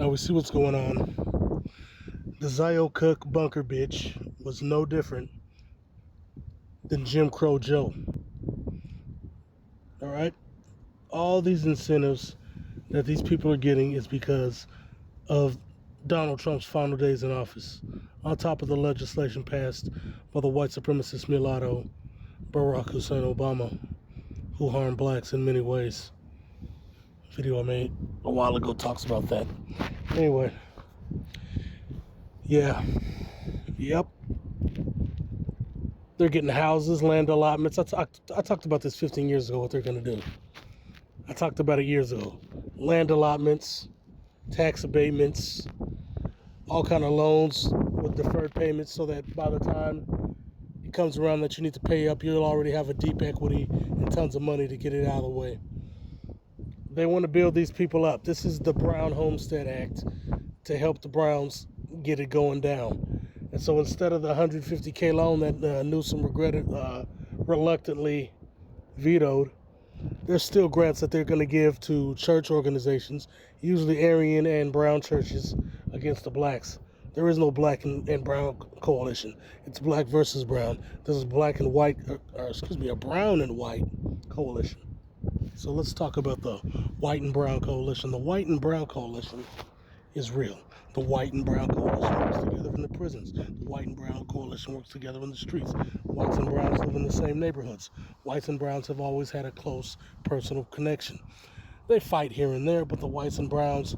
Now we see what's going on. The Zio Cook bunker bitch was no different than Jim Crow Joe. All right? All these incentives that these people are getting is because of Donald Trump's final days in office, on top of the legislation passed by the white supremacist mulatto Barack Hussein Obama, who harmed blacks in many ways. A video I made a while ago talks about that. Anyway, yeah, yep. They're getting houses, land allotments. I talked about this 15 years ago, what they're going to do. I talked about it years ago. Land allotments, tax abatements, all kind of loans with deferred payments so that by the time it comes around that you need to pay up, you'll already have a deep equity and tons of money to get it out of the way. They want to build these people up. This is the Brown Homestead Act to help the Browns get it going down. And so instead of the $150K loan that Newsom reluctantly vetoed, there's still grants that they're going to give to church organizations, usually Aryan and brown churches, against the blacks. There is no black and brown coalition. It's black versus brown. This is black and white, a brown and white coalition. So let's talk about the white and brown coalition. The white and brown coalition is real. The white and brown coalition works together in the prisons. The white and brown coalition works together in the streets. Whites and browns live in the same neighborhoods. Whites and browns have always had a close personal connection. They fight here and there, but the whites and browns,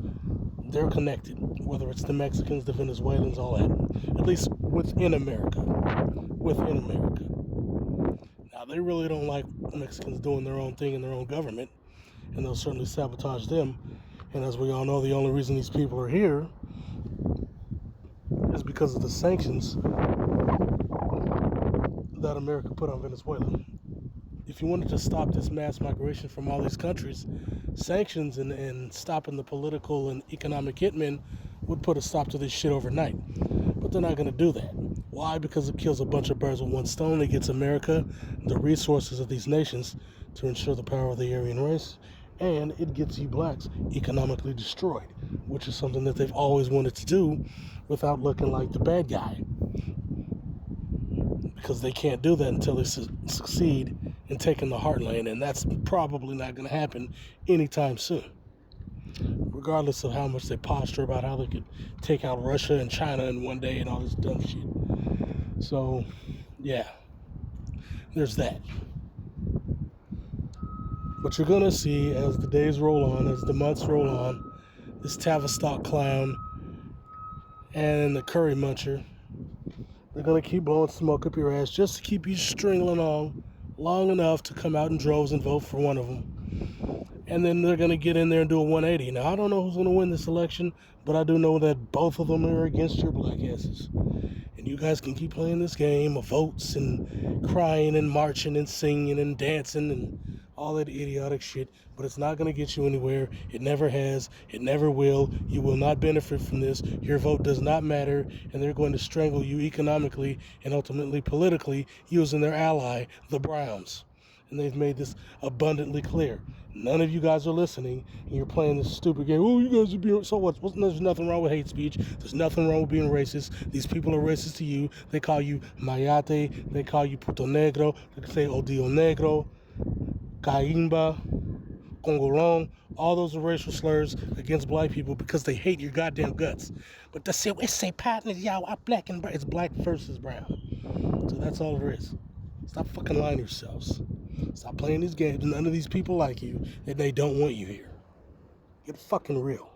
they're connected. Whether it's the Mexicans, the Venezuelans, all that. At least within America. Within America. Now, they really don't like Mexicans doing their own thing in their own government, and they'll certainly sabotage them. And as we all know, the only reason these people are here is because of the sanctions that America put on Venezuela. If you wanted to stop this mass migration from all these countries, sanctions and stopping the political and economic hitmen would put a stop to this shit overnight. But they're not going to do that. Why? Because it kills a bunch of birds with one stone. It gets America the resources of these nations to ensure the power of the Aryan race, and it gets you blacks economically destroyed, which is something that they've always wanted to do without looking like the bad guy. Because they can't do that until they succeed in taking the heartland, and that's probably not going to happen anytime soon. Regardless of how much they posture about how they could take out Russia and China in one day and all this dumb shit. So, yeah, there's that. But you're going to see as the days roll on, as the months roll on, this Tavistock clown and the Curry Muncher, they're going to keep blowing smoke up your ass just to keep you stringing on long enough to come out in droves and vote for one of them. And then they're going to get in there and do a 180. Now, I don't know who's going to win this election, but I do know that both of them are against your black asses. And you guys can keep playing this game of votes and crying and marching and singing and dancing and all that idiotic shit, but it's not going to get you anywhere. It never has. It never will. You will not benefit from this. Your vote does not matter, and they're going to strangle you economically and ultimately politically using their ally, the Browns. And they've made this abundantly clear. None of you guys are listening, and you're playing this stupid game. Oh, you guys are being... So what? There's nothing wrong with hate speech. There's nothing wrong with being racist. These people are racist to you. They call you Mayate. They call you Puto Negro. They say Odio Negro, Caimba, Congolong. All those are racial slurs against black people because they hate your goddamn guts. But they say, it's a partner, y'all, I'm black and brown. It's black versus brown. So that's all there is. Stop fucking lying to yourselves. Stop playing these games. None of these people like you, and they don't want you here. Get fucking real.